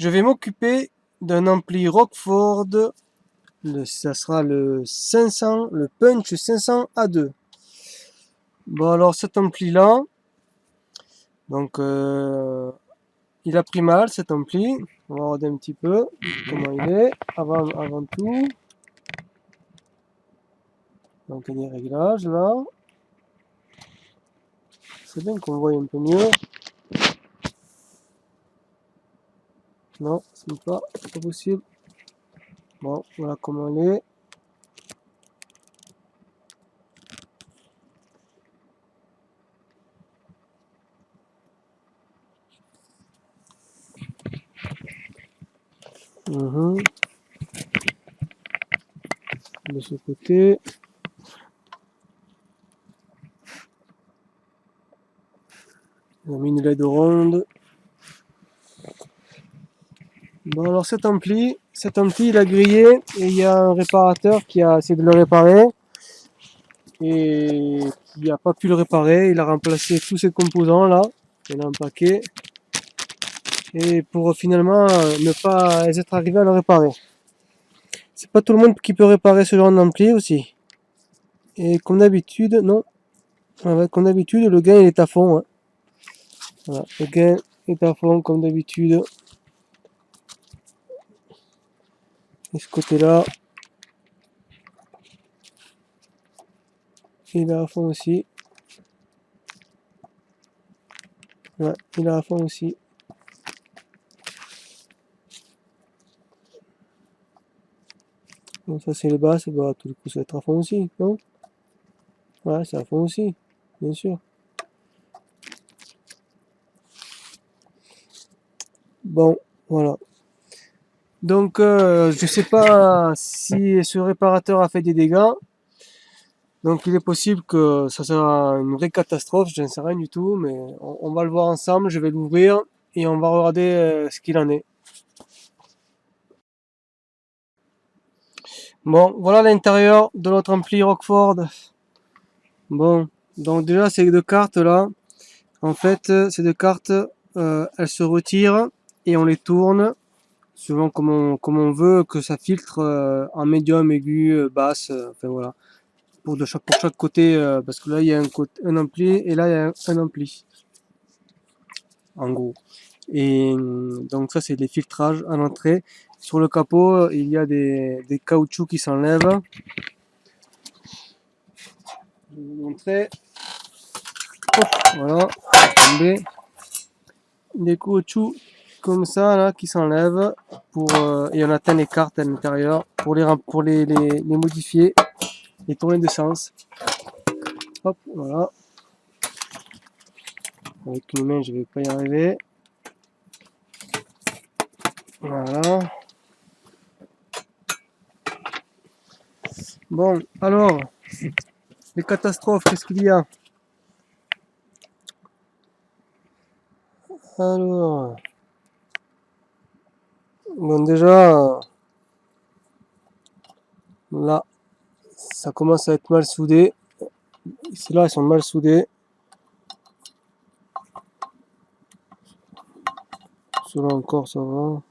je vais m'occuper d'un ampli Rockford. Ça sera le 500, le Punch 500 A2. Bon alors cet ampli là, donc il a pris mal cet ampli. On va regarder un petit peu comment il est avant tout. Donc il y a des réglages là. C'est bien qu'on voit un peu mieux. Non, c'est pas possible. Bon, voilà comment elle est. De ce côté. On a mis une LED ronde. Bon alors cet ampli il a grillé et il y a un réparateur qui a essayé de le réparer et qui n'a pas pu le réparer. Il a remplacé tous ses composants là, il y en a un paquet, et pour finalement ne pas être arrivé à le réparer. C'est pas tout le monde qui peut réparer ce genre d'ampli aussi. Et comme d'habitude, non. Comme d'habitude, le gain il est à fond. Hein. Voilà, le gain est à fond comme d'habitude. Et ce côté-là, il est à fond aussi. Ouais, il est à fond aussi. Donc ça c'est les basses, bah tout le coup ça va être à fond aussi, non? Ouais, c'est à fond aussi, bien sûr. Bon, voilà. Donc je sais pas si ce réparateur a fait des dégâts. Donc il est possible que ça soit une vraie catastrophe, je n'en sais rien du tout, mais on va le voir ensemble, je vais l'ouvrir et on va regarder ce qu'il en est. Bon, voilà l'intérieur de notre ampli Rockford. Bon, donc déjà ces deux cartes là, en fait ces deux cartes, elles se retirent et on les tourne selon comme on veut que ça filtre en médium, aigu, basse, enfin voilà, pour chaque côté, parce que là il y a un ampli et là il y a un ampli, en gros. Et donc ça c'est les filtrages à l'entrée. Sur le capot, il y a des caoutchoucs qui s'enlèvent. Je vais vous montrer. Hop, voilà, tomber. Des caoutchoucs comme ça là qui s'enlèvent pour et on atteint les cartes à l'intérieur pour les modifier et tourner de sens. Hop, voilà. Avec une main je vais pas y arriver. Voilà. Bon, alors les catastrophes, qu'est-ce qu'il y a? Alors, bon déjà là ça commence à être mal soudé. Ici là ils sont mal soudés. Cela encore ça va.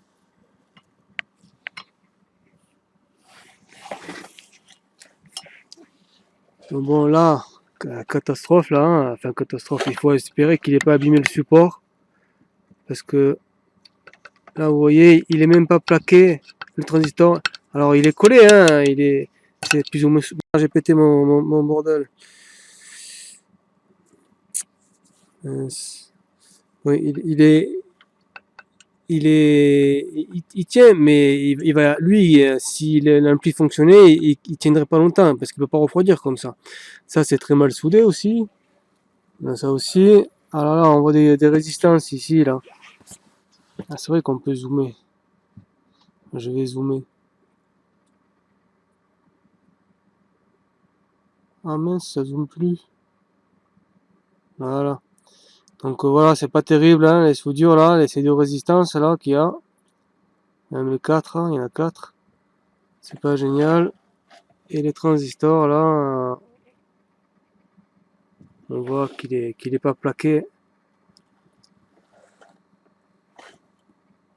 Donc bon là, catastrophe là, hein. Enfin catastrophe, il faut espérer qu'il n'ait pas abîmé le support. Parce que là vous voyez, il est même pas plaqué, le transistor. Alors il est collé, hein, c'est plus ou moins. J'ai pété mon bordel. Oui, il tient, mais il va, lui, si l'ampli fonctionnait, il tiendrait pas longtemps parce qu'il peut pas refroidir comme ça. Ça, c'est très mal soudé aussi. Là, ça aussi. Alors là, on voit des résistances ici, là. Ah, c'est vrai qu'on peut zoomer. Je vais zoomer. Ah mince, ça zoome plus. Voilà. Donc voilà, c'est pas terrible, hein, les soudures là, ces deux résistances là qu'il y a. Même les 4, hein, il y en a 4. C'est pas génial. Et les transistors là, on voit qu'il est pas plaqué.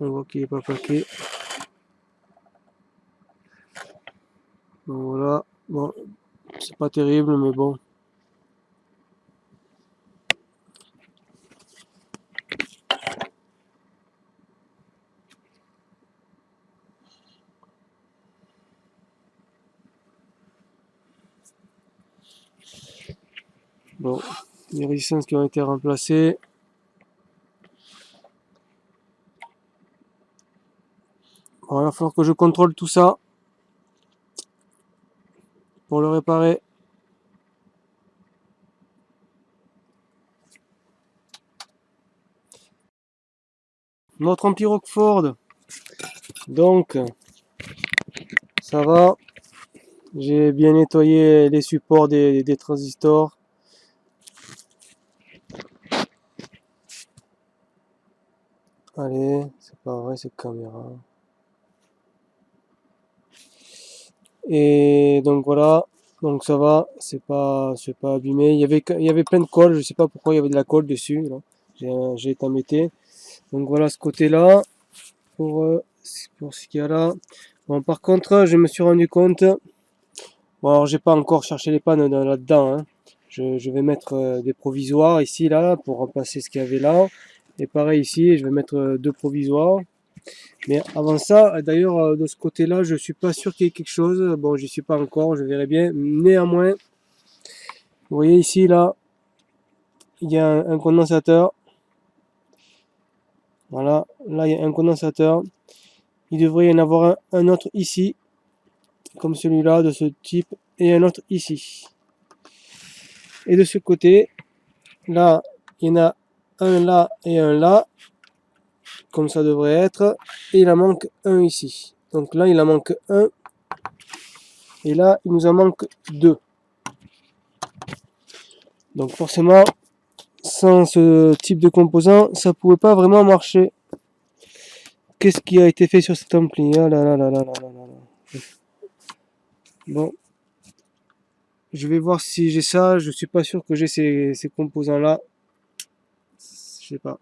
On voit qu'il n'est pas plaqué. Donc voilà, bon, c'est pas terrible, mais bon. Bon, les résistances qui ont été remplacées. Bon, il va falloir que je contrôle tout ça pour le réparer. Notre ampli Rockford. Donc, ça va. J'ai bien nettoyé les supports des transistors. Allez, c'est pas vrai cette caméra. Et donc voilà, donc ça va, c'est pas abîmé. Il y avait plein de colle, je sais pas pourquoi il y avait de la colle dessus. J'ai été embêté. Donc voilà ce côté-là pour ce qu'il y a là. Bon, par contre, je me suis rendu compte. Bon, alors j'ai pas encore cherché les pannes là-dedans, hein. Je vais mettre des provisoires ici là pour remplacer ce qu'il y avait là. Et pareil ici, je vais mettre deux provisoires. Mais avant ça, d'ailleurs, de ce côté-là, je suis pas sûr qu'il y ait quelque chose. Bon, j'y suis pas encore, je verrai bien. Néanmoins, vous voyez ici, là, il y a un condensateur. Voilà, là, il y a un condensateur. Il devrait y en avoir un autre ici, comme celui-là, de ce type, et un autre ici. Et de ce côté, là, il y en a un là et un là, comme ça devrait être. Et il en manque un ici. Donc là, il en manque un. Et là, il nous en manque deux. Donc forcément, sans ce type de composant, ça pouvait pas vraiment marcher. Qu'est-ce qui a été fait sur cet ampli? Ah là là là là là là là. Bon, je vais voir si j'ai ça. Je suis pas sûr que j'ai ces composants-là. Je sais pas.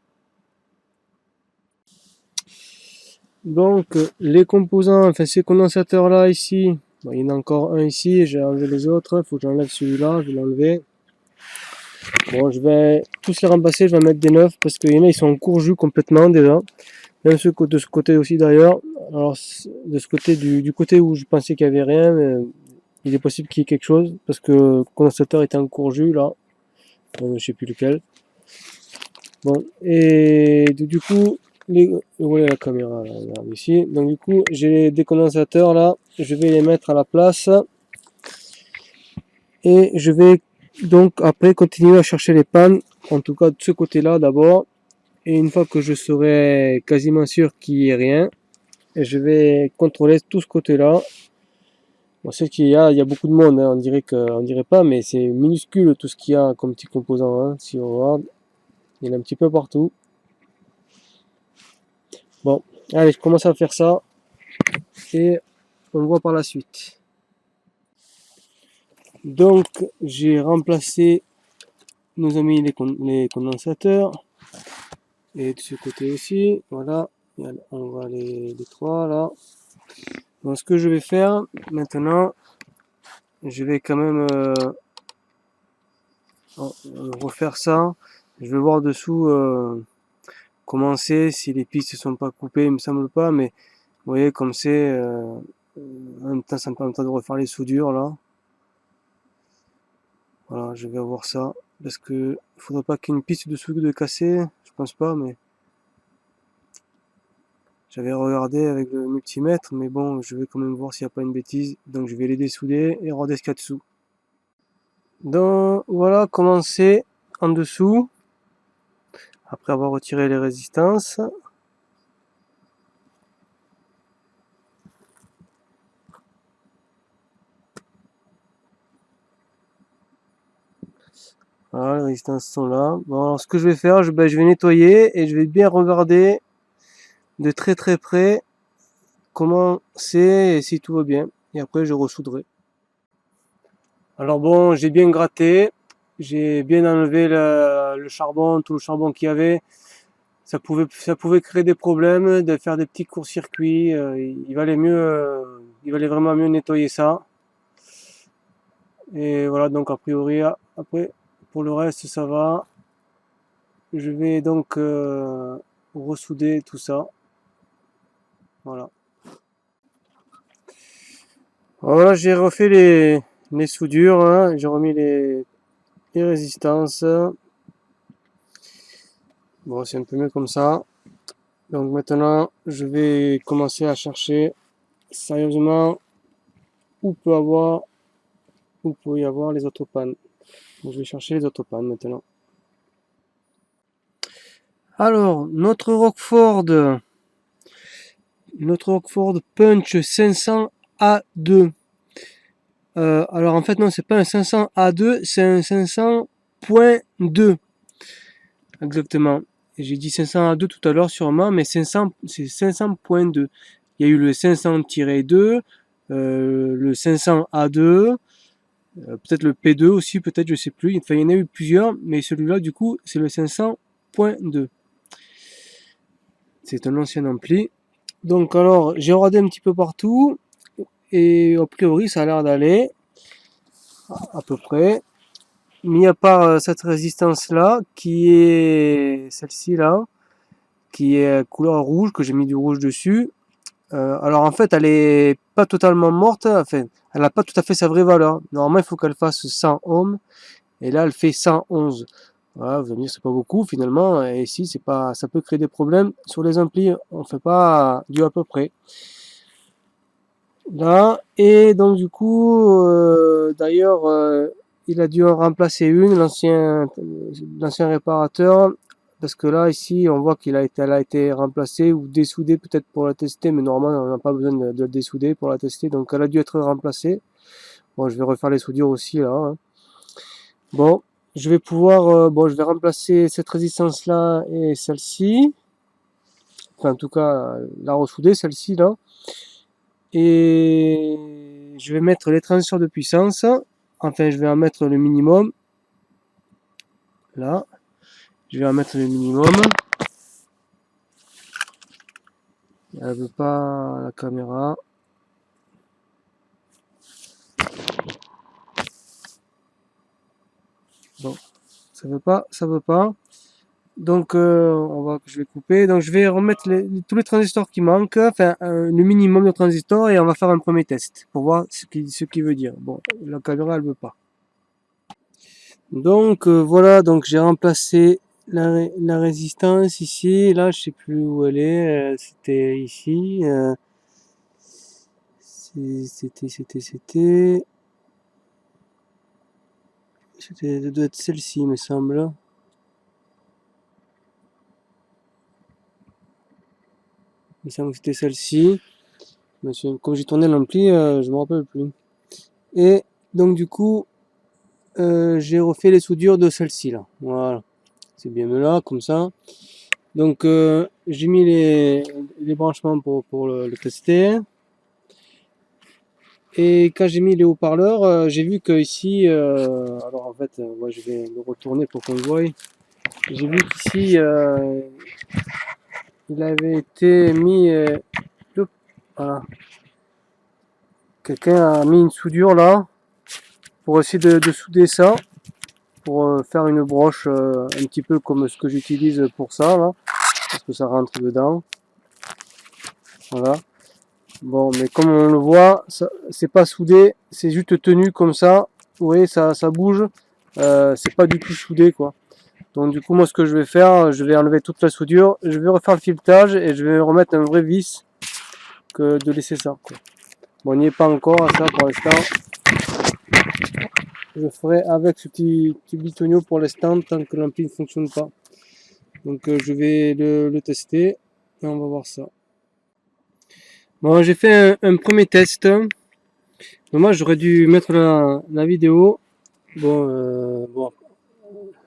Donc, les composants, enfin ces condensateurs-là ici, bon, il y en a encore un ici. J'ai enlevé les autres. Il faut que j'enlève celui-là. Je vais l'enlever. Bon, je vais tous les remplacer. Je vais mettre des neufs parce qu'il y en a, ils sont en courjus complètement déjà. Même de ce côté aussi d'ailleurs. Alors, de ce côté, du côté où je pensais qu'il n'y avait rien, mais il est possible qu'il y ait quelque chose, parce que le condensateur était en courju là. Je sais plus lequel. Bon, et du coup, voilà la caméra là, regarde ici. Donc du coup, j'ai des condensateurs là, je vais les mettre à la place. Et je vais donc après continuer à chercher les pannes, en tout cas de ce côté-là d'abord. Et une fois que je serai quasiment sûr qu'il n'y ait rien, je vais contrôler tout ce côté-là. Bon, c'est qu'il y a beaucoup de monde, hein. On dirait pas, mais c'est minuscule tout ce qu'il y a comme petits composants, hein. Si on regarde, il y en a un petit peu partout. Bon, allez, je commence à faire ça et on voit par la suite. Donc, j'ai remplacé nos amis les condensateurs et de ce côté aussi. Voilà, on voit les trois là. Donc, ce que je vais faire maintenant, je vais quand même refaire ça. Je vais voir dessous comment c'est, si les pistes ne sont pas coupées, il me semble pas, mais vous voyez comme c'est, en même temps ça me permettra de refaire les soudures là. Voilà, je vais voir ça, parce que il faudrait pas qu'il y ait une piste dessous de casser, je pense pas, mais j'avais regardé avec le multimètre, mais bon, je vais quand même voir s'il n'y a pas une bêtise, donc je vais les dessouder et regarder ce qu'il y a dessous. Donc voilà comment c'est en dessous, après avoir retiré les résistances. Voilà, les résistances sont là. Bon, alors ce que je vais faire, je vais nettoyer et je vais bien regarder de très très près comment c'est et si tout va bien. Et après, je ressoudrerai. Alors bon, j'ai bien gratté, j'ai bien enlevé le charbon, tout le charbon qu'il y avait. ça pouvait créer des problèmes, de faire des petits courts-circuits. Il valait vraiment mieux nettoyer ça. Et voilà, donc a priori, après, pour le reste, ça va. Je vais donc ressouder tout ça. Voilà. Voilà, j'ai refait les soudures, hein. J'ai remis les résistances. Bon, c'est un peu mieux comme ça. Donc maintenant, je vais commencer à chercher sérieusement où peut y avoir les autres pannes. Donc, je vais chercher les autres pannes maintenant. Alors, notre Rockford Punch 500 A2. Alors en fait non, c'est pas un 500 A2, c'est un 500.2 exactement. Et j'ai dit 500 A2 tout à l'heure sûrement, mais 500 c'est 500.2. Il y a eu le 500-2, le 500 A2, peut-être le P2 aussi, peut-être je sais plus. Enfin il y en a eu plusieurs, mais celui-là du coup c'est le 500.2. C'est un ancien ampli. Donc alors j'ai rodé un petit peu partout et a priori ça a l'air d'aller à peu près. Mis à part cette résistance là qui est celle-ci là, qui est couleur rouge, que j'ai mis du rouge dessus. Alors en fait elle est pas totalement morte, enfin elle n'a pas tout à fait sa vraie valeur. Normalement il faut qu'elle fasse 100 ohms et là elle fait 111. Voilà, vous allez me dire c'est pas beaucoup finalement, et si c'est pas, ça peut créer des problèmes sur les amplis, on fait pas du à peu près. Là, et donc du coup, d'ailleurs, il a dû en remplacer une, l'ancien réparateur, parce que là, ici, on voit elle a été remplacée ou dessoudée peut-être pour la tester, mais normalement, on n'a pas besoin de la dessouder pour la tester, donc elle a dû être remplacée. Bon, je vais refaire les soudures aussi là, hein. Bon, je vais pouvoir, bon, je vais remplacer cette résistance-là et celle-ci, enfin en tout cas, la ressouder, celle-ci là. Et je vais mettre les transistors de puissance. Enfin, je vais en mettre le minimum. Là, je vais en mettre le minimum. Elle veut pas la caméra. Bon, ça veut pas, ça veut pas. Donc, je vais couper. Donc, je vais remettre tous les transistors qui manquent, enfin, le minimum de transistors, et on va faire un premier test pour voir ce qu'il veut dire. Bon, la caméra, elle veut pas. Donc, voilà, donc j'ai remplacé la résistance ici. Là, je sais plus où elle est. C'était ici. C'était. Ça doit être celle-ci, me semble. Il me semble que c'était celle-ci. Comme j'ai tourné l'ampli, je me rappelle plus. Et donc du coup, j'ai refait les soudures de celle-ci là. Voilà, c'est bien là, comme ça. Donc j'ai mis les branchements pour le tester. Et quand j'ai mis les haut-parleurs, j'ai vu que ici, alors en fait, ouais, je vais le retourner pour qu'on le voie. J'ai vu qu'ici, il avait été mis, voilà. Quelqu'un a mis une soudure là pour essayer de souder ça, pour faire une broche un petit peu comme ce que j'utilise pour ça là, parce que ça rentre dedans. Voilà. Bon, mais comme on le voit, c'est pas soudé, c'est juste tenu comme ça. Vous voyez, ça bouge. C'est pas du tout soudé quoi. Donc du coup, moi ce que je vais faire, je vais enlever toute la soudure, je vais refaire le filetage et je vais remettre un vrai vis que de laisser ça, quoi. Bon, on n'y est pas encore à ça pour l'instant. Je ferai avec ce petit bitonio pour l'instant tant que l'ampli ne fonctionne pas. Donc je vais le tester et on va voir ça. Bon, j'ai fait un premier test. Moi j'aurais dû mettre la vidéo. Bon,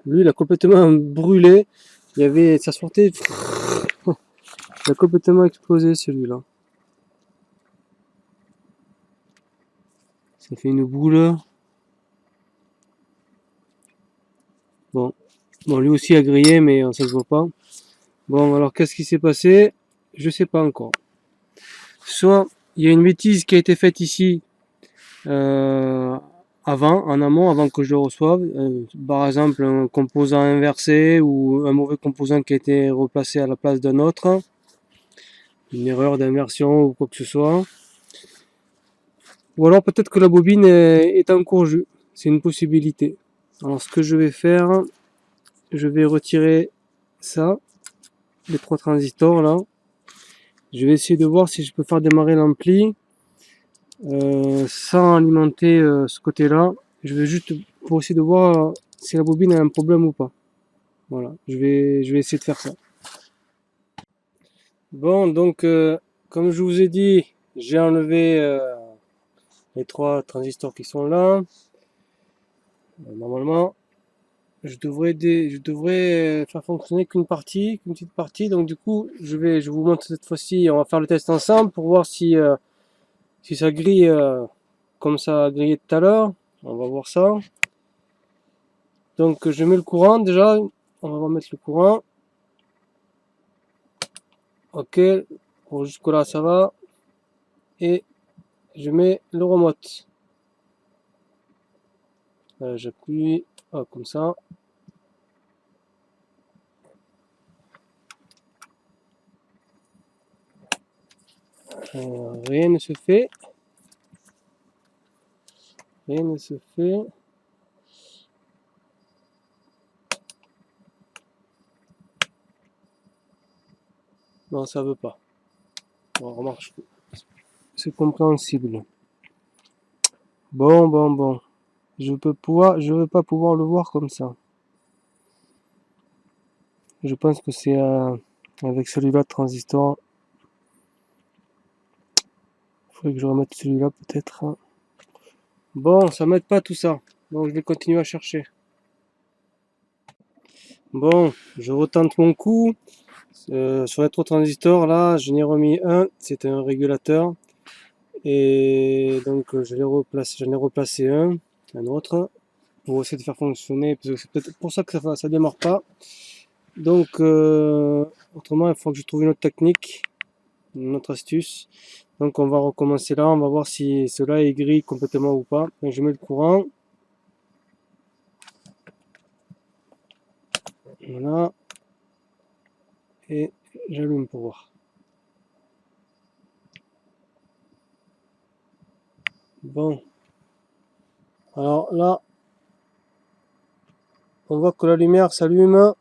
lui il a complètement brûlé. Ça sortait. Il a complètement explosé celui-là. Ça fait une boule. Bon, lui aussi a grillé, mais ça se voit pas. Bon, alors qu'est-ce qui s'est passé? Je sais pas encore. Soit il y a une bêtise qui a été faite ici en amont, avant que je le reçoive. Par exemple, un composant inversé ou un mauvais composant qui a été replacé à la place d'un autre. Une erreur d'inversion ou quoi que ce soit. Ou alors peut-être que la bobine est en courjus. C'est une possibilité. Alors ce que je vais faire, je vais retirer ça, les 3 transistors là. Je vais essayer de voir si je peux faire démarrer l'ampli sans alimenter ce côté-là. Je vais juste pour essayer de voir si la bobine a un problème ou pas. Voilà, je vais essayer de faire ça. Bon, donc comme je vous ai dit, j'ai enlevé les 3 transistors qui sont là. Normalement, je devrais faire fonctionner qu'une petite partie. Donc du coup, je vous montre cette fois-ci, on va faire le test ensemble pour voir si ça grille comme ça a grillé tout à l'heure. On va voir ça. Donc je mets le courant déjà, on va remettre le courant. Ok, pour jusque là ça va. Et je mets le remote. J'appuie comme ça. Rien ne se fait. Rien ne se fait. Non, ça veut pas. Bon, remarque, c'est compréhensible. Bon. Je veux pas pouvoir le voir comme ça. Je pense que c'est avec celui-là de transistor. Il faudrait que je remette celui-là peut-être. Bon, ça m'aide pas tout ça. Donc je vais continuer à chercher. Bon, je retente mon coup. Sur les 3 transistors, là, je n'ai remis un. C'était un régulateur. Et donc j'en ai replacé un autre. Pour essayer de faire fonctionner. Parce que c'est peut-être pour ça que ça démarre pas. Donc, autrement, il faut que je trouve une autre technique. Une autre astuce. Donc on va recommencer là, on va voir si cela est gris complètement ou pas. Donc, je mets le courant. Voilà. Et j'allume pour voir. Bon. Alors là, on voit que la lumière s'allume.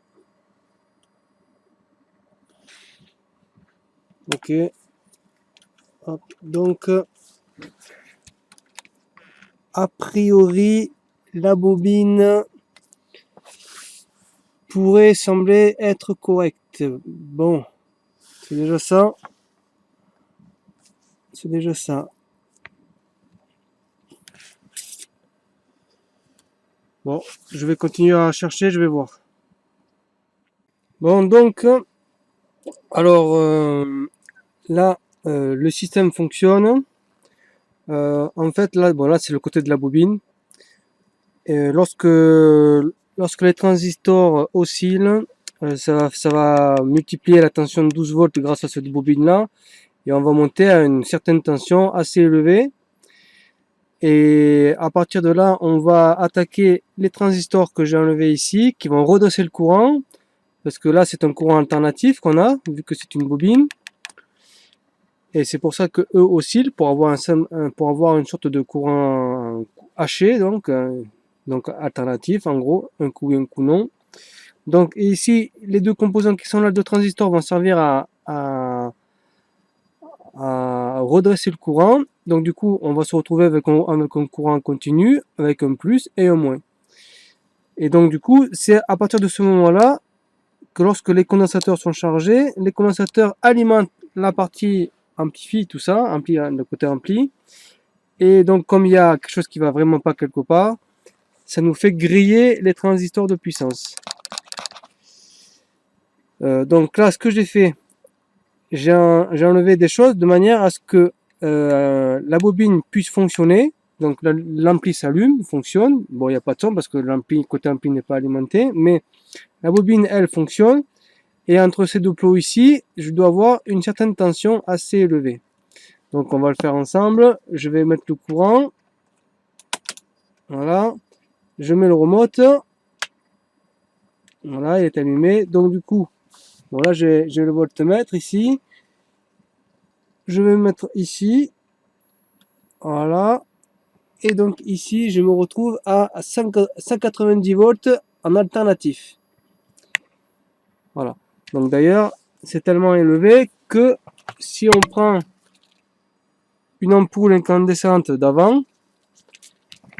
Ok. Hop. Donc, a priori, la bobine pourrait sembler être correcte. Bon, c'est déjà ça. C'est déjà ça. Bon, je vais continuer à chercher, je vais voir. Bon, donc, alors là, le système fonctionne. En fait, là, bon, là, c'est le côté de la bobine. Et lorsque les transistors oscillent, ça va multiplier la tension de 12 volts grâce à cette bobine-là. Et on va monter à une certaine tension assez élevée. Et à partir de là, on va attaquer les transistors que j'ai enlevés ici, qui vont redosser le courant. Parce que là, c'est un courant alternatif qu'on a, vu que c'est une bobine. Et c'est pour ça que eux oscillent, pour avoir une sorte de courant haché, donc alternatif, en gros, un coup oui, un coup non. Donc ici, les deux composants qui sont là, deux transistors, vont servir à redresser le courant. Donc du coup, on va se retrouver avec un courant continu, avec un plus et un moins. Et donc du coup, c'est à partir de ce moment-là que lorsque les condensateurs sont chargés, les condensateurs alimentent la partie amplifie, tout ça, le côté ampli. Et donc comme il y a quelque chose qui va vraiment pas quelque part, ça nous fait griller les transistors de puissance. Donc là, ce que j'ai fait, j'ai enlevé des choses de manière à ce que la bobine puisse fonctionner. Donc l'ampli s'allume, fonctionne. Bon, il n'y a pas de son parce que l'ampli, côté ampli n'est pas alimenté, mais la bobine, elle, fonctionne. Et entre ces deux plots ici, je dois avoir une certaine tension assez élevée. Donc on va le faire ensemble. Je vais mettre le courant. Voilà. Je mets le remote. Voilà, il est allumé. Donc du coup, bon là j'ai le voltmètre ici. Je vais me mettre ici. Voilà. Et donc ici, je me retrouve à 190 volts en alternatif. Voilà. Donc d'ailleurs, c'est tellement élevé que si on prend une ampoule incandescente d'avant,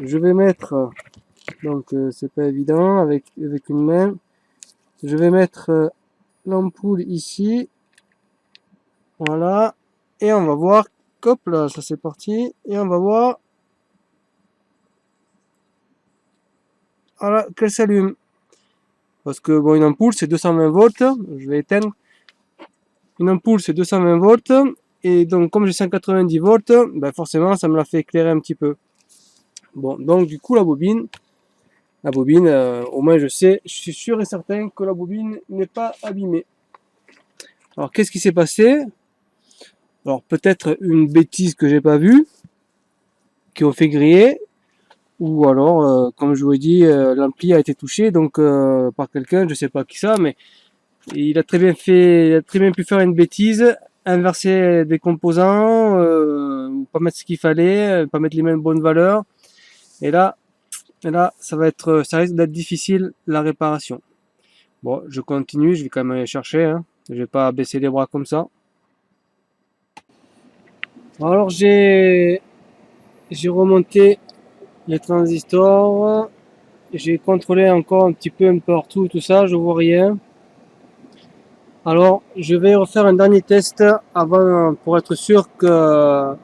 je vais mettre, donc c'est pas évident avec une main, je vais mettre l'ampoule ici, voilà, et on va voir, hop là, ça c'est parti, et on va voir, voilà, qu'elle s'allume. Parce que bon, une ampoule c'est 220 volts, je vais éteindre. Une ampoule c'est 220 volts, et donc comme j'ai 190 volts, ben forcément ça me l'a fait éclairer un petit peu. Bon, donc du coup la bobine, au moins je sais, je suis sûr et certain que la bobine n'est pas abîmée. Alors qu'est-ce qui s'est passé? Alors peut-être une bêtise que j'ai pas vue, qui ont fait griller, ou alors, comme je vous ai dit, l'ampli a été touché donc par quelqu'un, je sais pas qui ça, mais il a très bien fait, il a très bien pu faire une bêtise, inverser des composants, pas mettre ce qu'il fallait, pas mettre les mêmes bonnes valeurs, et là, ça risque d'être difficile la réparation. Bon, je continue, je vais quand même aller chercher, hein. Je vais pas baisser les bras comme ça. Alors j'ai remonté les transistors, j'ai contrôlé encore un peu partout, tout ça, je vois rien. Alors je vais refaire un dernier test avant pour être sûr qu'il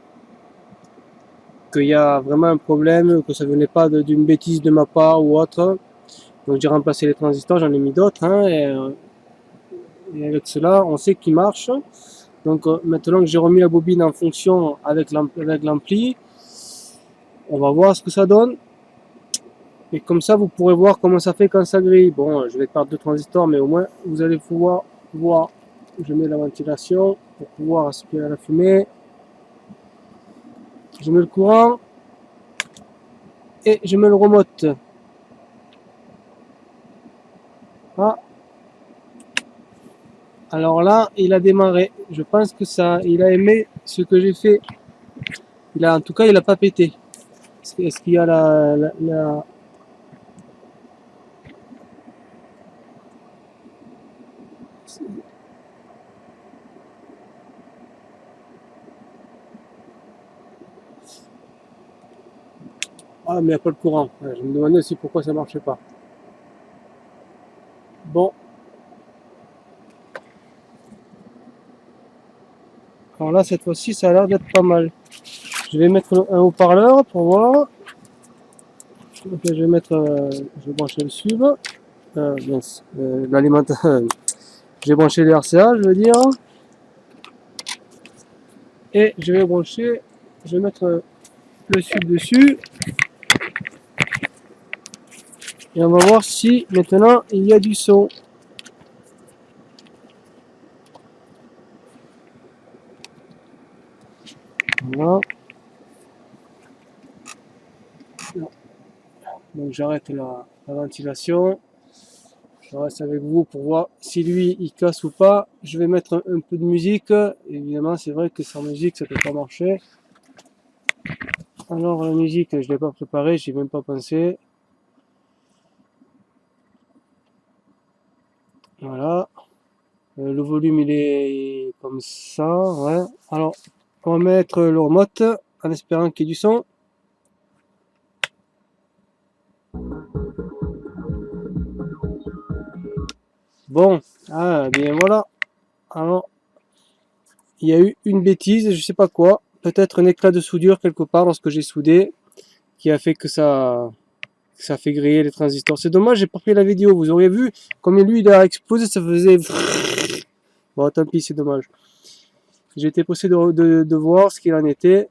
y a vraiment un problème, que ça venait pas d'une bêtise de ma part ou autre. Donc j'ai remplacé les transistors, j'en ai mis d'autres, hein, et avec cela on sait qu'ils marchent. Donc maintenant que j'ai remis la bobine en fonction avec l'ampli, on va voir ce que ça donne. Et comme ça vous pourrez voir comment ça fait quand ça grille. Bon, je vais perdre 2 transistors, mais au moins vous allez pouvoir voir. Je mets la ventilation pour pouvoir aspirer la fumée. Je mets le courant et je mets le remote. Ah. Alors là, il a démarré. Je pense que il a aimé ce que j'ai fait. En tout cas, il a pas pété. Est-ce qu'il y a la... Ah, mais il n'y a pas le courant. Ouais, je me demandais aussi pourquoi ça marchait pas. Bon. Alors là, cette fois-ci, ça a l'air d'être pas mal. Je vais mettre un haut-parleur pour voir. Donc, je vais brancher le sub. L'alimentation. J'ai branché le RCA, je veux dire. Et je vais mettre le sub dessus. Et on va voir si maintenant il y a du son. Voilà. Donc j'arrête la ventilation. Je reste avec vous pour voir si lui il casse ou pas. Je vais mettre un peu de musique. Évidemment, c'est vrai que sans musique ça peut pas marcher. Alors la musique, je l'ai pas préparée, j'y ai même pas pensé. Voilà. Le volume il est comme ça, ouais. Alors on va mettre le remote en espérant qu'il y ait du son. Bon, ah bien voilà. Alors il y a eu une bêtise, je sais pas quoi. Peut-être un éclat de soudure quelque part lorsque j'ai soudé, qui a fait que ça fait griller les transistors. C'est dommage, j'ai pas pris la vidéo. Vous auriez vu, comme lui il a explosé, ça faisait... Bon, tant pis, c'est dommage. J'ai été pressé de voir ce qu'il en était.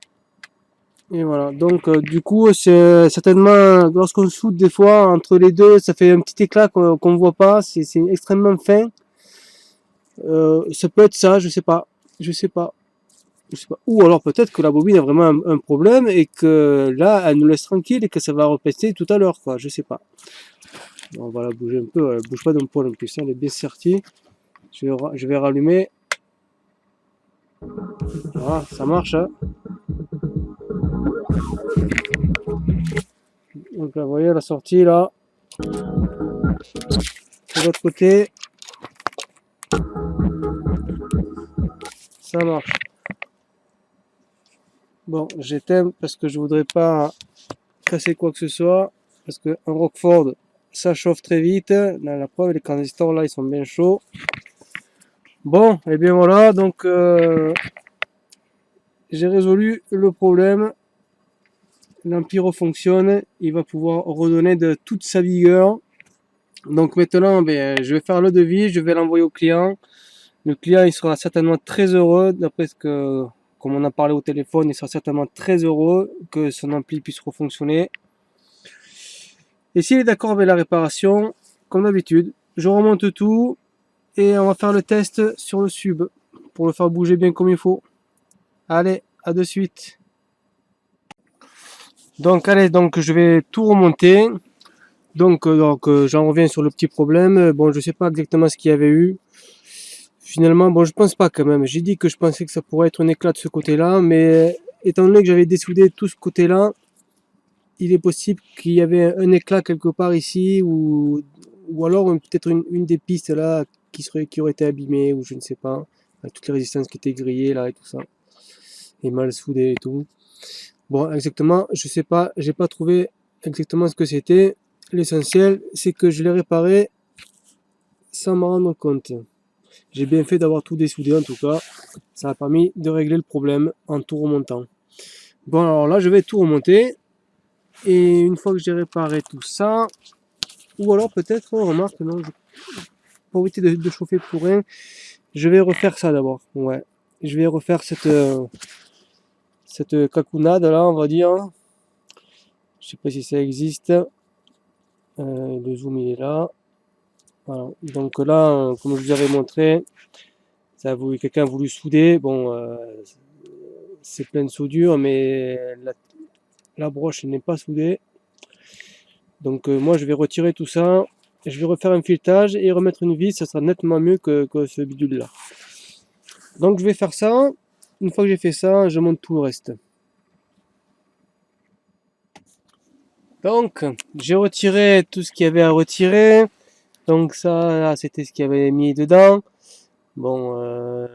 Et voilà, donc du coup, c'est certainement, lorsqu'on soude des fois, entre les deux, ça fait un petit éclat qu'on voit pas, c'est extrêmement fin. Ça peut être ça, je sais pas. Je sais pas. Je sais pas. Ou alors peut-être que la bobine a vraiment un problème et que là, elle nous laisse tranquille et que ça va repéter tout à l'heure, quoi. Je sais pas. On va la bouger un peu. Elle bouge pas d'un poil en plus. Elle est bien sertie. Je vais rallumer. Voilà, ça marche. Hein. Donc là, vous voyez la sortie là. De l'autre côté, ça marche. Bon, j'éteins parce que je voudrais pas casser quoi que ce soit. Parce que un Roquefort, ça chauffe très vite. Là, la preuve, les transistors là, ils sont bien chauds. Bon, et bien voilà, donc j'ai résolu le problème. L'Empire fonctionne, il va pouvoir redonner de toute sa vigueur. Donc maintenant, ben, je vais faire le devis, je vais l'envoyer au client. Le client, il sera certainement très heureux, d'après ce que, comme on a parlé au téléphone, il sera certainement très heureux que son ampli puisse refonctionner. Et s'il est d'accord avec la réparation, comme d'habitude, je remonte tout et on va faire le test sur le sub pour le faire bouger bien comme il faut. Allez, à de suite. Donc allez, donc je vais tout remonter. Donc, j'en reviens sur le petit problème. Bon, je sais pas exactement ce qu'il y avait eu. Finalement, bon, je pense pas quand même. J'ai dit que je pensais que ça pourrait être un éclat de ce côté-là, mais étant donné que j'avais dessoudé tout ce côté-là, il est possible qu'il y avait un éclat quelque part ici, ou alors peut-être une des pistes là qui aurait été abîmée, ou je ne sais pas. Avec toutes les résistances qui étaient grillées là et tout ça, et mal soudées et tout. Bon, exactement, je sais pas, j'ai pas trouvé exactement ce que c'était. L'essentiel, c'est que je l'ai réparé sans m'en rendre compte. J'ai bien fait d'avoir tout dessoudé en tout cas. Ça a permis de régler le problème en tout remontant. Bon, alors là, je vais tout remonter. Et une fois que j'ai réparé tout ça, ou alors peut-être, remarque, non, pour éviter de chauffer pour rien, je vais refaire ça d'abord. Ouais. Je vais refaire cette cacounade là, on va dire. Je sais pas si ça existe. Le zoom il est là. Voilà. Donc là, comme je vous avais montré, quelqu'un a voulu souder. Bon, c'est plein de soudure, mais la broche n'est pas soudée. Donc moi je vais retirer tout ça, je vais refaire un filetage et remettre une vis, ça sera nettement mieux que ce bidule là. Donc je vais faire ça, une fois que j'ai fait ça, je monte tout le reste. Donc j'ai retiré tout ce qu'il y avait à retirer, donc ça c'était ce qu'il y avait mis dedans. Bon,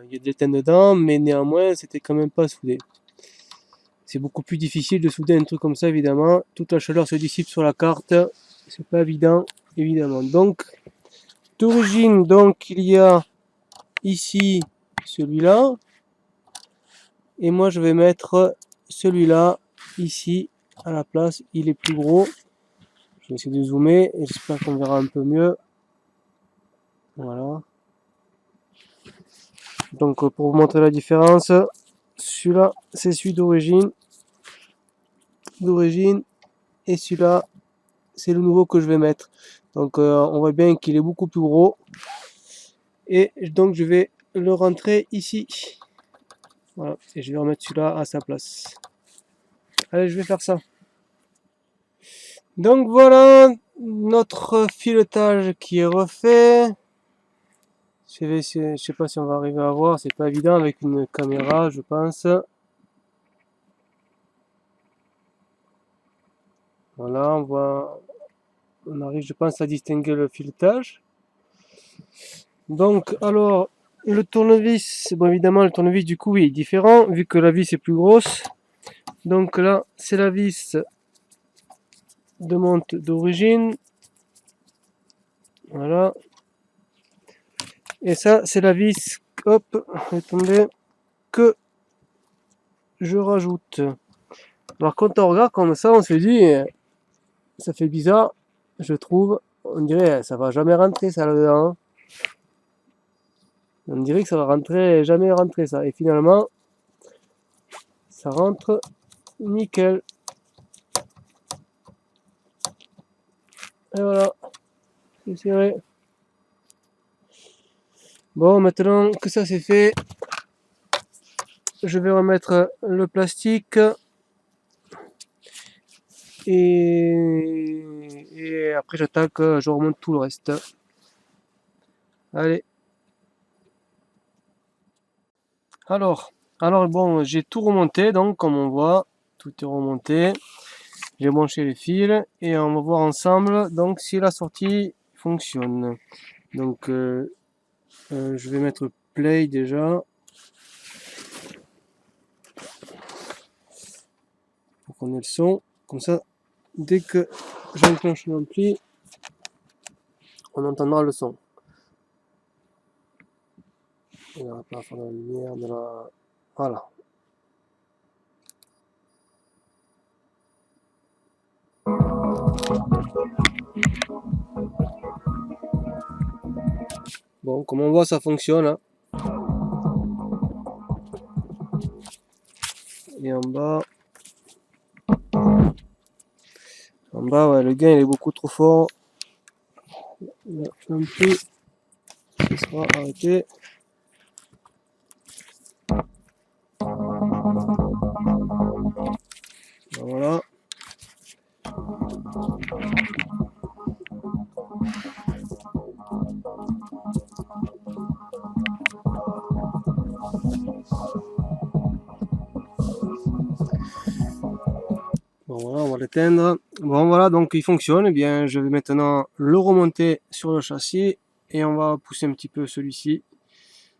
il y a de l'étain dedans, mais néanmoins c'était quand même pas soudé. C'est beaucoup plus difficile de souder un truc comme ça évidemment, toute la chaleur se dissipe sur la carte, c'est pas évident évidemment. Donc d'origine, donc il y a ici celui-là, et moi je vais mettre celui-là ici à la place, il est plus gros. Je vais essayer de zoomer et j'espère qu'on verra un peu mieux. Voilà. Donc pour vous montrer la différence, celui-là c'est celui d'origine, et celui-là c'est le nouveau que je vais mettre. Donc on voit bien qu'il est beaucoup plus gros, et donc je vais le rentrer ici. Voilà, et je vais remettre celui-là à sa place. Allez, je vais faire ça. Donc voilà notre filetage qui est refait. Je sais pas si on va arriver à voir, c'est pas évident avec une caméra, je pense. Voilà, on arrive, je pense, à distinguer le filetage. Donc, alors, le tournevis, bon, évidemment, le tournevis, du coup, oui, est différent, vu que la vis est plus grosse. Donc là, c'est la vis de monte d'origine. Voilà. Et ça, c'est la vis, hop, attendez, que je rajoute. Alors, quand on regarde comme ça, on se dit, ça fait bizarre, je trouve. On dirait, ça va jamais rentrer, ça, là-dedans. Hein. On dirait que ça va rentrer, jamais rentrer, ça. Et finalement, ça rentre nickel. Et voilà, c'est serré. Bon, maintenant que ça c'est fait, je vais remettre le plastique et après j'attaque, je remonte tout le reste. Allez. Alors bon, j'ai tout remonté, donc comme on voit, tout est remonté. J'ai branché les fils et on va voir ensemble donc si la sortie fonctionne. Donc je vais mettre play déjà pour qu'on ait le son. Comme ça, dès que j'enclenche l'ampli, on entendra le son. Il n'y aura pas à faire la lumière de la... Voilà. Bon, comme on voit, ça fonctionne. Hein. Et en bas, ouais, le gain il est beaucoup trop fort. L'ampli sera arrêté. Voilà. Bon voilà, on va l'éteindre. Bon voilà, donc il fonctionne. Eh bien, je vais maintenant le remonter sur le châssis et on va pousser un petit peu celui-ci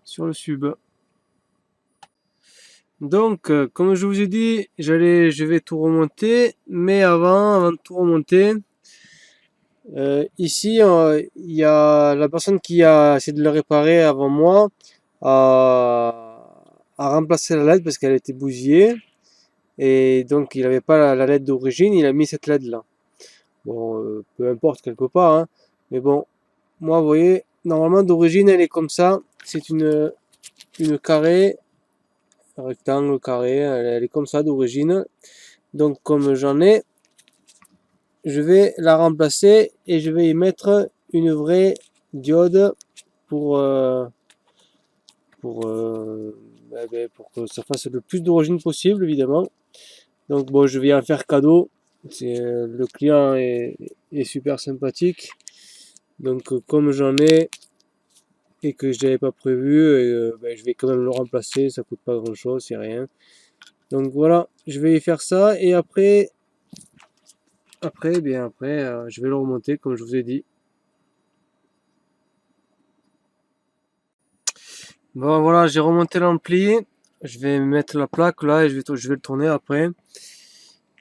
sur le sub. Donc, comme je vous ai dit, je vais tout remonter, mais avant de tout remonter, ici, il y a la personne qui a essayé de le réparer avant moi, a remplacé la LED parce qu'elle était bousillée, et donc il n'avait pas la LED d'origine, il a mis cette LED là. Bon, peu importe quelque part, hein, mais bon, moi, vous voyez, normalement d'origine elle est comme ça, c'est une carré, un rectangle carré, elle est comme ça d'origine. Donc comme j'en ai, je vais la remplacer et je vais y mettre une vraie diode pour, pour, pour que ça fasse le plus d'origine possible, évidemment. Donc bon, je vais en faire cadeau. Le client est super sympathique. Donc comme j'en ai et que je n'avais pas prévu, je vais quand même le remplacer. Ça coûte pas grand chose, c'est rien. Donc voilà, je vais y faire ça et après, je vais le remonter comme je vous ai dit. Bon voilà, j'ai remonté l'ampli. Je vais mettre la plaque là et je vais le tourner après.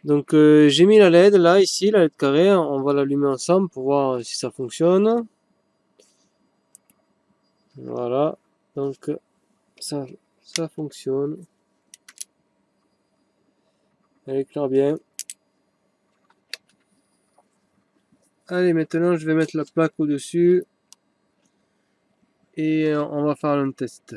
Donc j'ai mis la LED là, ici, la LED carrée. On va l'allumer ensemble pour voir si ça fonctionne. Voilà. Donc ça, ça fonctionne. Elle éclaire bien. Allez, maintenant je vais mettre la plaque au-dessus. Et on va faire un test.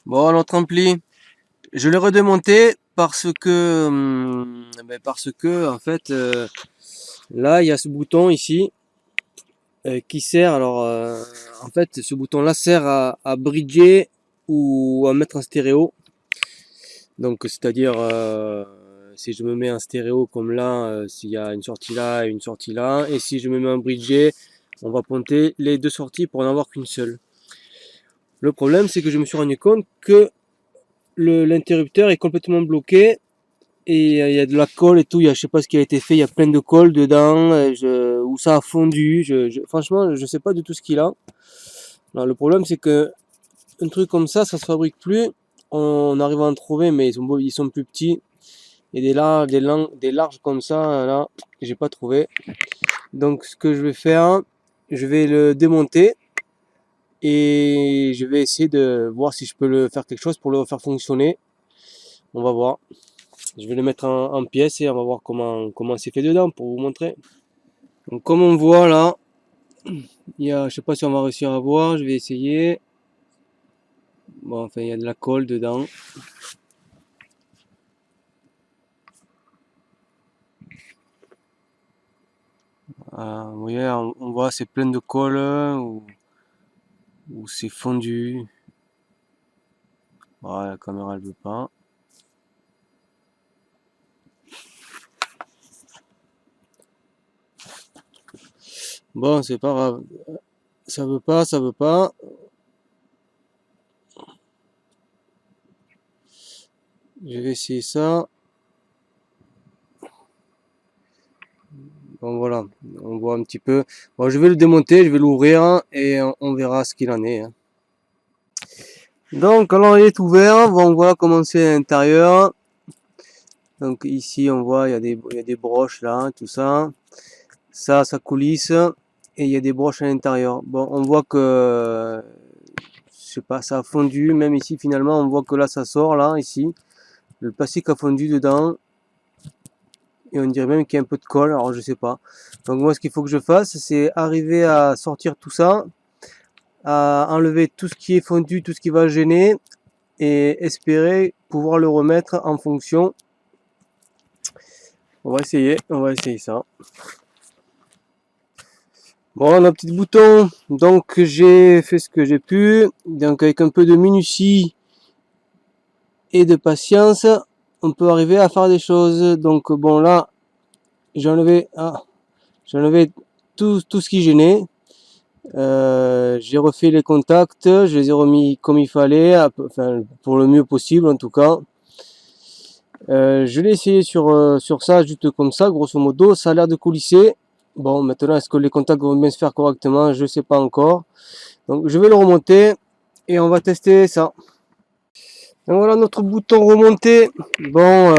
Bon, notre ampli, je l'ai redémonté parce que en fait, là il y a ce bouton ici qui sert. Alors, en fait, ce bouton-là sert à bridger ou à mettre en stéréo. Donc, c'est-à-dire, si je me mets en stéréo comme là, s'il y a une sortie là et une sortie là, et si je me mets en bridger, on va ponter les deux sorties pour n'en avoir qu'une seule. Le problème, c'est que je me suis rendu compte que l'interrupteur est complètement bloqué et il y a de la colle et tout. Je sais pas ce qui a été fait. Il y a plein de colle dedans où ça a fondu. Franchement, je sais pas du tout ce qu'il a. Alors, le problème, c'est que un truc comme ça se fabrique plus. On arrive à en trouver, mais ils sont plus petits. Et des larges comme ça, là, j'ai pas trouvé. Donc, ce que je vais faire, je vais le démonter et je vais essayer de voir si je peux le faire quelque chose pour le faire fonctionner. On va voir. Je vais le mettre en pièces et on va voir comment c'est fait dedans pour vous montrer. Donc, comme on voit là, je sais pas si on va réussir à voir. Je vais essayer. Bon, enfin, il y a de la colle dedans. Vous voyez, on voit c'est plein de colle ou c'est fondu. Voilà, la caméra elle veut pas. Bon, c'est pas grave. Ça veut pas, ça veut pas. Je vais essayer ça. Bon voilà, on voit un petit peu. Bon, je vais le démonter, je vais l'ouvrir et on verra ce qu'il en est. Donc alors il est ouvert, bon, on voit comment c'est à l'intérieur. Donc ici on voit il y a des broches là, tout ça. Ça coulisse et il y a des broches à l'intérieur. Bon, on voit que je sais pas, ça a fondu. Même ici finalement on voit que là ça sort là ici. Le plastique a fondu dedans. Et on dirait même qu'il y a un peu de colle, alors je sais pas. Donc moi ce qu'il faut que je fasse, c'est arriver à sortir tout ça, à enlever tout ce qui est fondu, tout ce qui va gêner, et espérer pouvoir le remettre en fonction. On va essayer ça. Bon, nos petits boutons, donc j'ai fait ce que j'ai pu, donc avec un peu de minutie et de patience, on peut arriver à faire des choses. Donc bon là, j'ai enlevé tout ce qui gênait. J'ai refait les contacts, je les ai remis comme il fallait, enfin pour le mieux possible en tout cas. Je l'ai essayé sur ça, juste comme ça, grosso modo, ça a l'air de coulisser. Bon, maintenant, est-ce que les contacts vont bien se faire correctement? Je sais pas encore. Donc, je vais le remonter et on va tester ça. Donc voilà notre bouton remonté. Bon,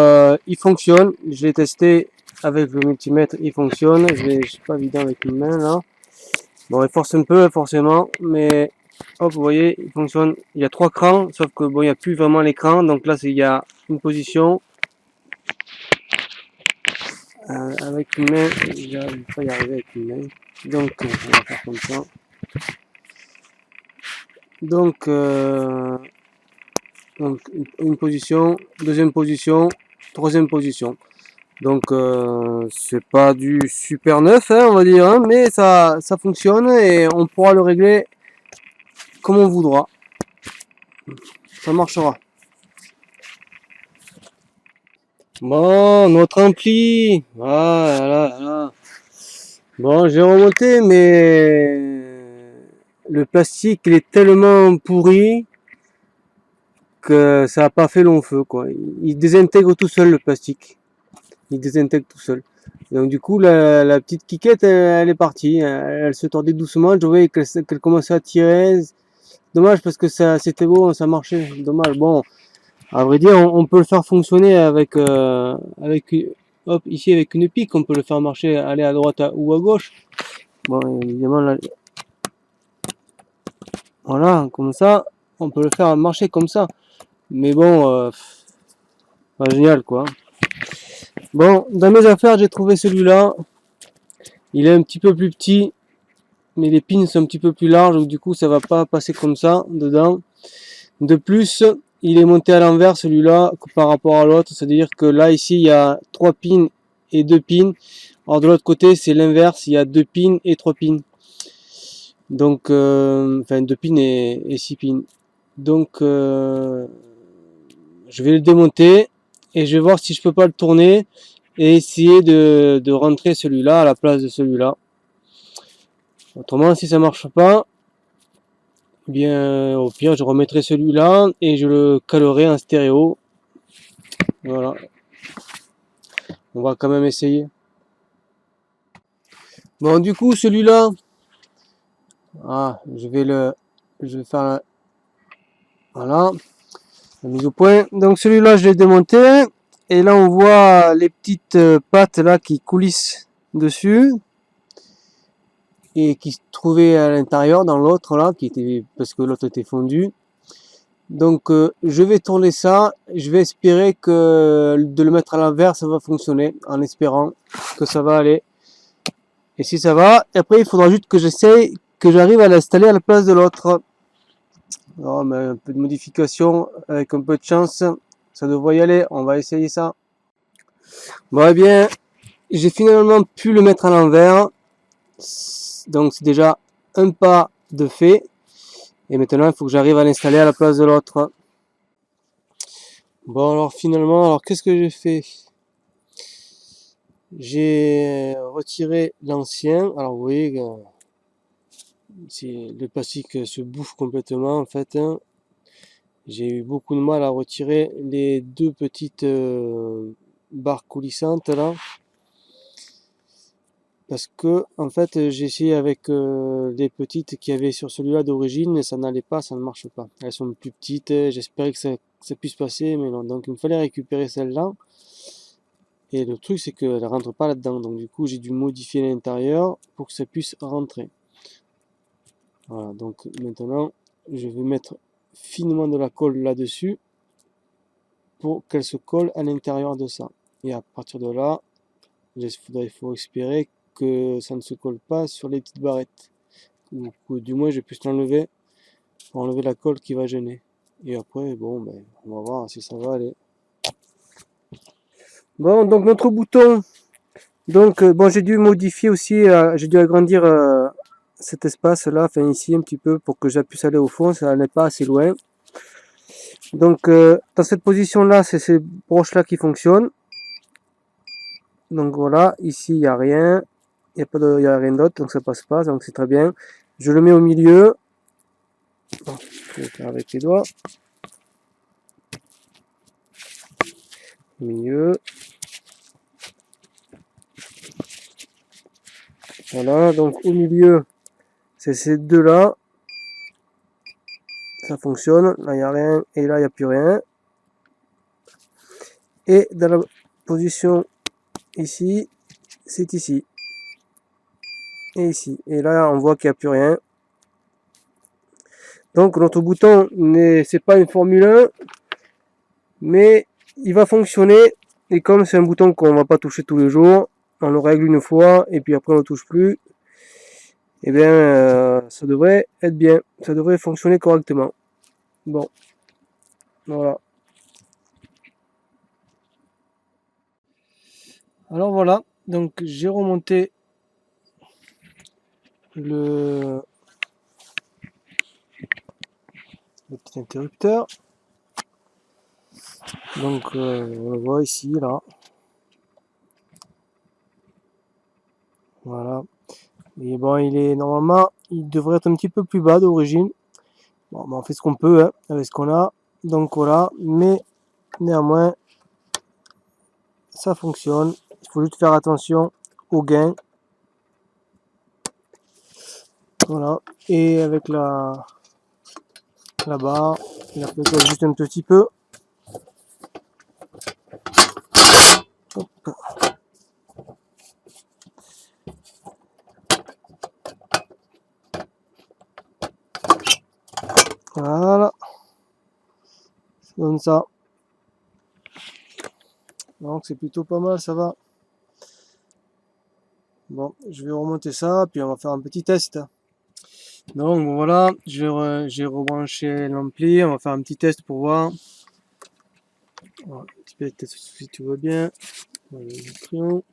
il fonctionne. Je l'ai testé avec le multimètre, il fonctionne. Je l'ai pas vidé avec une main là. Bon, il force un peu forcément, mais hop, vous voyez, il fonctionne. Il y a 3 crans, sauf que bon, il n'y a plus vraiment l'écran. Donc là, il y a une position. Avec une main, j'arrive pas à y arriver avec une main. Donc, on va faire comme ça. Donc, une position, deuxième position, troisième position. Donc, c'est pas du super neuf, hein, on va dire, hein, mais ça fonctionne et on pourra le régler comme on voudra. Ça marchera. Bon, notre ampli. Voilà. Bon, j'ai remonté, mais le plastique, il est tellement pourri que ça n'a pas fait long feu, quoi. Il désintègre tout seul, le plastique. Il désintègre tout seul. Donc du coup, la petite quiquette, elle est partie. Elle se tordait doucement. Je voyais qu'elle commençait à tirer. Dommage parce que ça, c'était beau, ça marchait. Dommage. Bon, à vrai dire, on peut le faire fonctionner avec, hop, ici avec une pique. On peut le faire marcher, aller à droite ou à gauche. Bon, évidemment, là, voilà, comme ça, on peut le faire marcher comme ça. Mais bon, pas génial quoi. Bon, dans mes affaires, j'ai trouvé celui-là. Il est un petit peu plus petit, mais les pins sont un petit peu plus larges, donc du coup, ça va pas passer comme ça dedans. De plus, il est monté à l'envers celui-là par rapport à l'autre, c'est-à-dire que là, ici, il y a 3 pins et 2 pins. Alors de l'autre côté, c'est l'inverse, il y a 2 pins et 3 pins. Donc, enfin 2 pins et 6 pins. Donc, je vais le démonter et je vais voir si je peux pas le tourner et essayer de rentrer celui-là à la place de celui-là. Autrement, si ça marche pas, eh bien au pire je remettrai celui-là et je le calerai en stéréo. Voilà. On va quand même essayer. Bon, du coup, celui-là, je vais faire voilà, la mise au point. Donc celui-là, je l'ai démonté et là on voit les petites pattes là qui coulissent dessus et qui se trouvaient à l'intérieur dans l'autre là, qui était parce que l'autre était fondu. Donc je vais tourner ça, je vais espérer que de le mettre à l'envers ça va fonctionner, en espérant que ça va aller. Et si ça va, après il faudra juste que j'essaye, que j'arrive à l'installer à la place de l'autre. Alors, mais un peu de modification, avec un peu de chance, ça devrait y aller, on va essayer ça. Bon, eh bien, j'ai finalement pu le mettre à l'envers. Donc c'est déjà un pas de fait. Et maintenant, il faut que j'arrive à l'installer à la place de l'autre. Bon, alors finalement, alors qu'est-ce que j'ai fait? J'ai retiré l'ancien. Alors vous voyez, le plastique se bouffe complètement en fait, hein. J'ai eu beaucoup de mal à retirer les deux petites barres coulissantes là. Parce que en fait j'ai essayé avec les petites qu'il y avait sur celui-là d'origine et ça n'allait pas, ça ne marche pas. Elles sont plus petites, j'espérais que ça puisse passer, mais non. Donc il me fallait récupérer celle-là. Et le truc c'est qu'elle rentre pas là-dedans. Donc du coup j'ai dû modifier l'intérieur pour que ça puisse rentrer. Voilà, donc maintenant je vais mettre finement de la colle là-dessus pour qu'elle se colle à l'intérieur de ça. Et à partir de là, il faut espérer que ça ne se colle pas sur les petites barrettes. Ou du moins je puisse l'enlever pour enlever la colle qui va gêner. Et après, bon, ben, on va voir si ça va aller. Bon, donc notre bouton, donc bon, j'ai dû modifier aussi, j'ai dû agrandir cet espace là, enfin ici un petit peu pour que j'appuie aller au fond, ça n'est pas assez loin. Donc dans cette position là, c'est ces broches là qui fonctionnent. Donc voilà, ici il n'y a rien, il n'y a rien d'autre, donc ça passe pas, donc c'est très bien. Je le mets au milieu. Bon, je vais faire avec les doigts. Au milieu. Voilà, donc au milieu, c'est ces deux là. Ça fonctionne, là il n'y a rien, et là il n'y a plus rien. Et dans la position ici, c'est ici. Et ici. Et là on voit qu'il n'y a plus rien. Donc notre bouton, c'est pas une Formule 1, mais il va fonctionner. Et comme c'est un bouton qu'on va pas toucher tous les jours, on le règle une fois et puis après on ne touche plus. Et bien ça devrait être bien, ça devrait fonctionner correctement. Bon, voilà. Alors voilà, donc j'ai remonté le petit interrupteur. Donc on le voit ici, là. Voilà. Et bon, normalement, il devrait être un petit peu plus bas d'origine. Bon, on fait ce qu'on peut, hein, avec ce qu'on a. Donc voilà, mais néanmoins, ça fonctionne. Il faut juste faire attention au gain. Voilà. Et avec la barre, il a peut-être juste un petit peu. Hop. Voilà. Ça donne ça. Donc c'est plutôt pas mal, ça va. Bon, je vais remonter ça, puis on va faire un petit test. Donc voilà, j'ai rebranché l'ampli, on va faire un petit test pour voir. Voilà, un petit peu de test si tout va bien. Voilà, le crayon.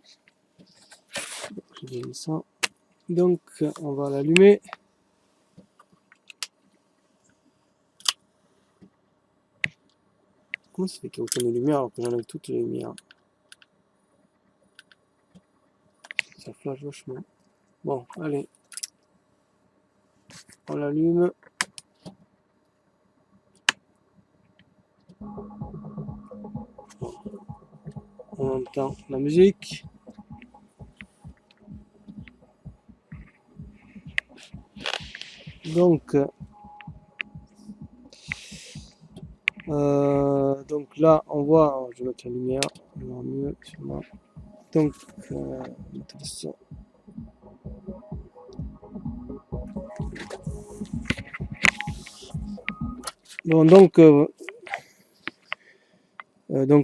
J'ai mis ça. Donc on va l'allumer. Comment ça fait qu'il y a autant de lumière alors que j'enlève toutes les lumières? Ça flash vachement. Bon, allez. On l'allume. On entend la musique. Donc là, on voit, je vais mettre la lumière, on va voir mieux sur moi. Donc, mettre le son. Bon, donc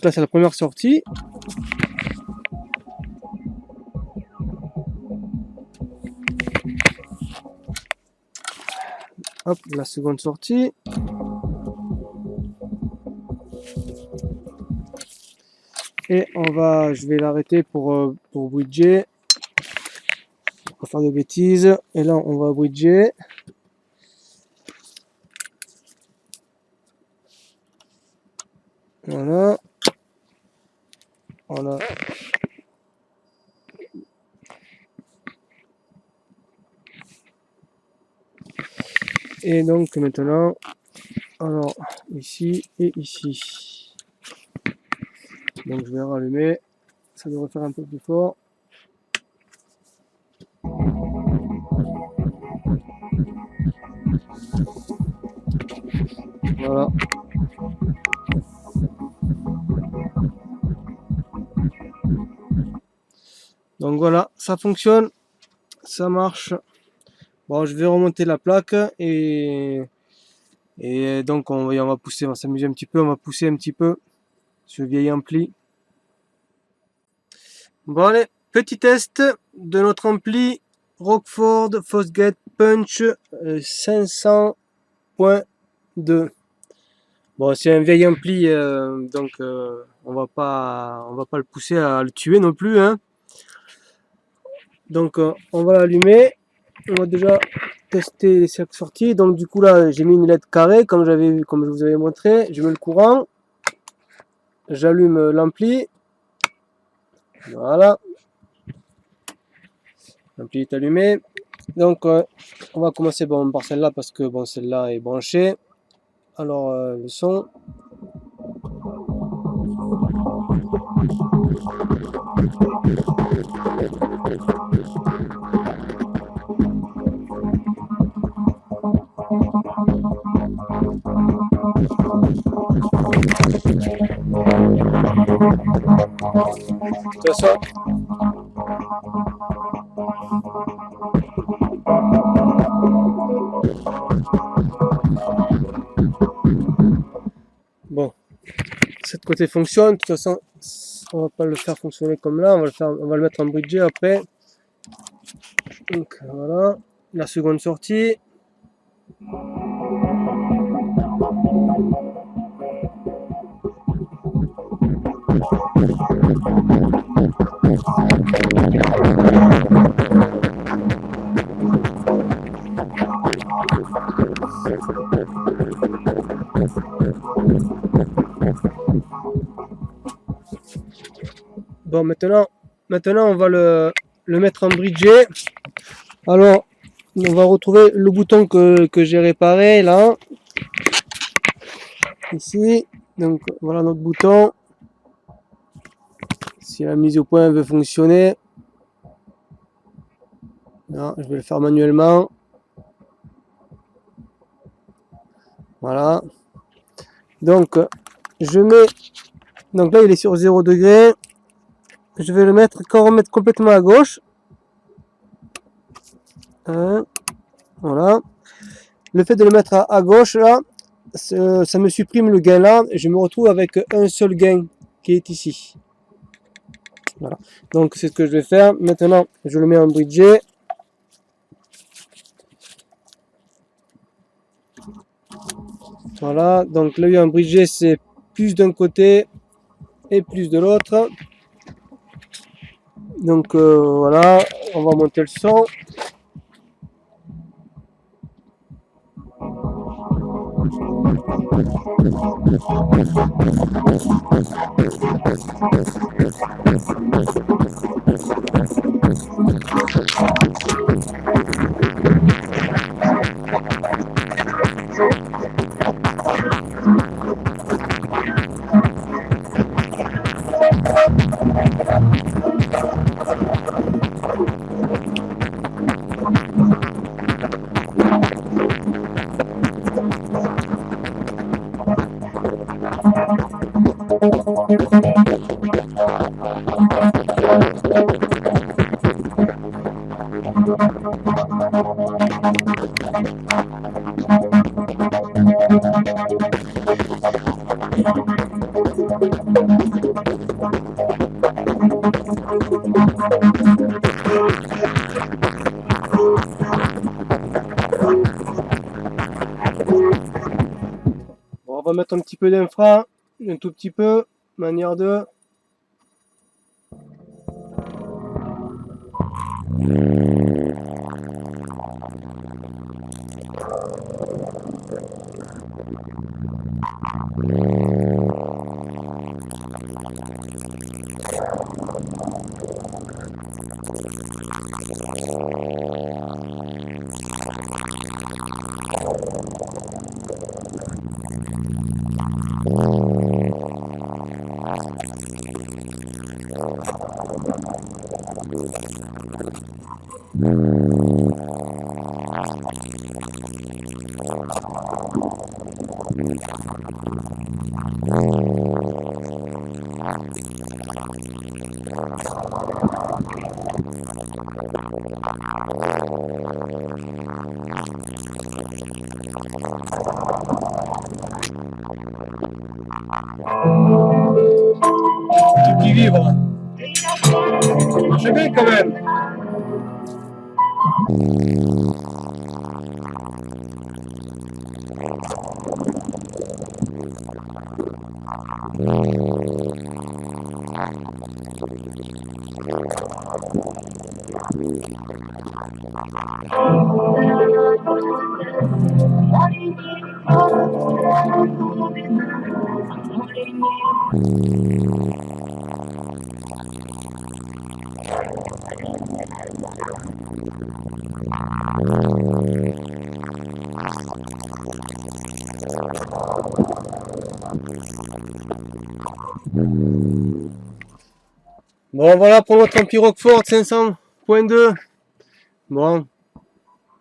là, c'est la première sortie. Hop, la seconde sortie. Et je vais l'arrêter pour bridger. pas faire de bêtises. Et là, on va bridger. Voilà. Voilà. Et donc maintenant, alors ici et ici. Donc je vais rallumer. Ça devrait faire un peu plus fort. Voilà. Donc voilà, ça fonctionne, ça marche. Bon, je vais remonter la plaque et donc on va pousser, on va s'amuser un petit peu, on va pousser un petit peu ce vieil ampli. Bon allez, petit test de notre ampli Rockford Fosgate Punch 500.2. Bon, c'est un vieil ampli, donc on va pas le pousser à le tuer non plus, hein. Donc on va l'allumer. On va déjà tester les cercles sorties. Donc du coup là, j'ai mis une LED carrée comme je vous avais montré. Je mets le courant, j'allume l'ampli. Voilà, l'ampli est allumé. Donc on va commencer par celle-là parce que bon, celle-là est branchée. Alors le son. De toute façon, bon, cette côté fonctionne. De toute façon, on va pas le faire fonctionner comme là. On va le mettre en bridge après. Donc voilà, la seconde sortie. Bon, maintenant on va le mettre en bridge. Alors, on va retrouver le bouton que j'ai réparé là. Ici. Donc, voilà notre bouton. Si la mise au point veut fonctionner. Non, je vais le faire manuellement. Voilà. Donc, je mets. Donc là, il est sur 0 degré. Je vais le mettre, remettre complètement à gauche. Voilà. Le fait de le mettre à gauche, là, ça me supprime le gain là. Et je me retrouve avec un seul gain qui est ici. Voilà. Donc, c'est ce que je vais faire. Maintenant, je le mets en bridge. Voilà. Donc, l'œil en bridge, c'est plus d'un côté et plus de l'autre. Donc, voilà. On va monter le son. Bon, on va mettre un petit peu d'infra, un tout petit peu, manière de. Qui vibre. Marche bien quand même. Bon, voilà pour notre ampli Rockford 500.2. Bon,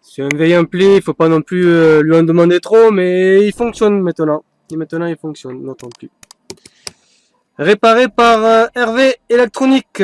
c'est un vieil ampli, il faut pas non plus lui en demander trop, mais il fonctionne maintenant. Et maintenant, il fonctionne, notre ampli. Réparé par Hervé Électronique.